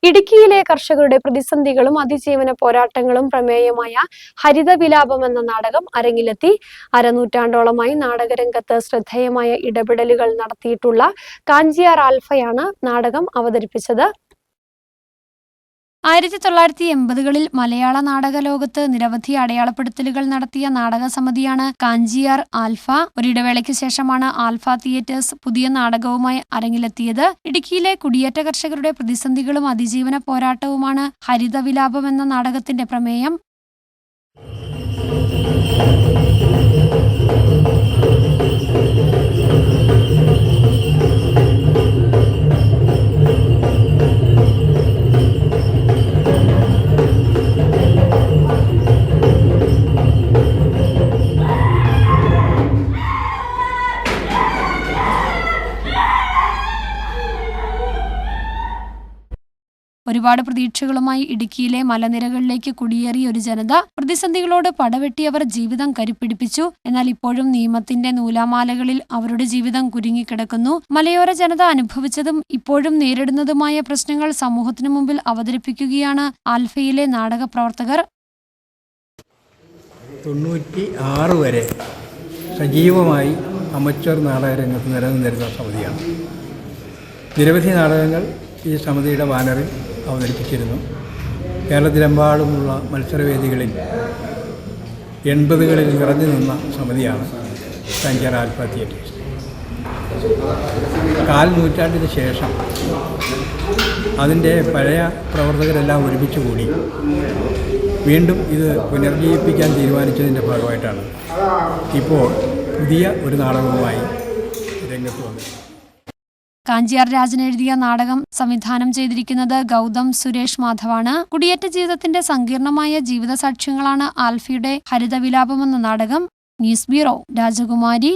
ഇടുക്കിയിലെ കർഷകരുടെ പ്രതിസന്ധികളും അതിജീവന പോരാട്ടങ്ങളും പ്രമേയമായ ഹരിതവിലാപം എന്ന നാടകം അരങ്ങിലെത്തി. അരനൂറ്റാണ്ടോളമായി നാടകരംഗത്ത് ശ്രദ്ധേയമായ ഇടപെടലുകൾ നടത്തിയിട്ടുള്ള കാഞ്ചിയാർ ആൽഫയാണ് നാടകം അവതരിപ്പിച്ചത്. 1980-കളിൽ മലയാള നാടക ലോകത്ത് നിരവധി അടയാളപ്പെടുത്തലുകൾ നടത്തിയ നാടകസമിതിയാണ് കാഞ്ചിയാർ ആൽഫ. ഒരിടവേളയ്ക്ക് ശേഷമാണ് ആൽഫ തിയേറ്റേഴ്സ് പുതിയ നാടകവുമായി അരങ്ങിലെത്തിയത്. ഇടുക്കിയിലെ കുടിയേറ്റ കർഷകരുടെ പ്രതിസന്ധികളും അതിജീവന പോരാട്ടവുമാണ് ഹരിതവിലാപം എന്ന നാടകത്തിന്റെ പ്രമേയം. ഒരുപാട് പ്രതീക്ഷകളുമായി ഇടുക്കിയിലെ മലനിരകളിലേക്ക് കുടിയേറിയ ഒരു ജനത. പ്രതിസന്ധികളോട് പടവെട്ടിയവർ ജീവിതം കരുപ്പിടിപ്പിച്ചു. എന്നാൽ ഇപ്പോഴും നിയമത്തിന്റെ നൂലാമാലകളിൽ അവരുടെ ജീവിതം കുരുങ്ങിക്കിടക്കുന്നു. മലയോര ജനത അനുഭവിച്ചതും ഇപ്പോഴും നേരിടുന്നതുമായ പ്രശ്നങ്ങൾ സമൂഹത്തിനു മുമ്പിൽ അവതരിപ്പിക്കുകയാണ് ആൽഫയിലെ നാടക പ്രവർത്തകർ. 96 വരെ സജീവമായി അമച്വർ നാടകരംഗത്ത് നിലനിന്നിരുന്ന സമിതിയാണ്. നിരവധി നാടകങ്ങൾ ഈ സമിതിയുടെ ബാനറിൽ അവതരിപ്പിച്ചിരുന്നു. കേരളത്തിലെമ്പാടുമുള്ള മത്സരവേദികളിൽ 80കളിൽ നിറഞ്ഞു നിന്ന സമിതിയാണ് കാഞ്ചിയാർ ആൽഫ തിയേറ്റേഴ്സ്. 4 നൂറ്റാണ്ടിന് ശേഷം അതിൻ്റെ പഴയ പ്രവർത്തകരെല്ലാം ഒരുമിച്ച് കൂടി വീണ്ടും ഇത് പുനർജീവിപ്പിക്കാൻ തീരുമാനിച്ചതിൻ്റെ ഭാഗമായിട്ടാണ് ഇപ്പോൾ പുതിയ ഒരു നാടകവുമായി രംഗത്ത് വന്നത്. കാഞ്ചിയാർ രാജൻ എഴുതിയ നാടകം സംവിധാനം ചെയ്തിരിക്കുന്നത് ഗൗതം സുരേഷ് മാധവാണ്. കുടിയേറ്റ ജീവിതത്തിന്റെ സങ്കീർണമായ ജീവിത സാക്ഷ്യങ്ങളാണ് ആൽഫയുടെ ഹരിതവിലാപം എന്ന നാടകം. ന്യൂസ് ബ്യൂറോ, രാജകുമാരി.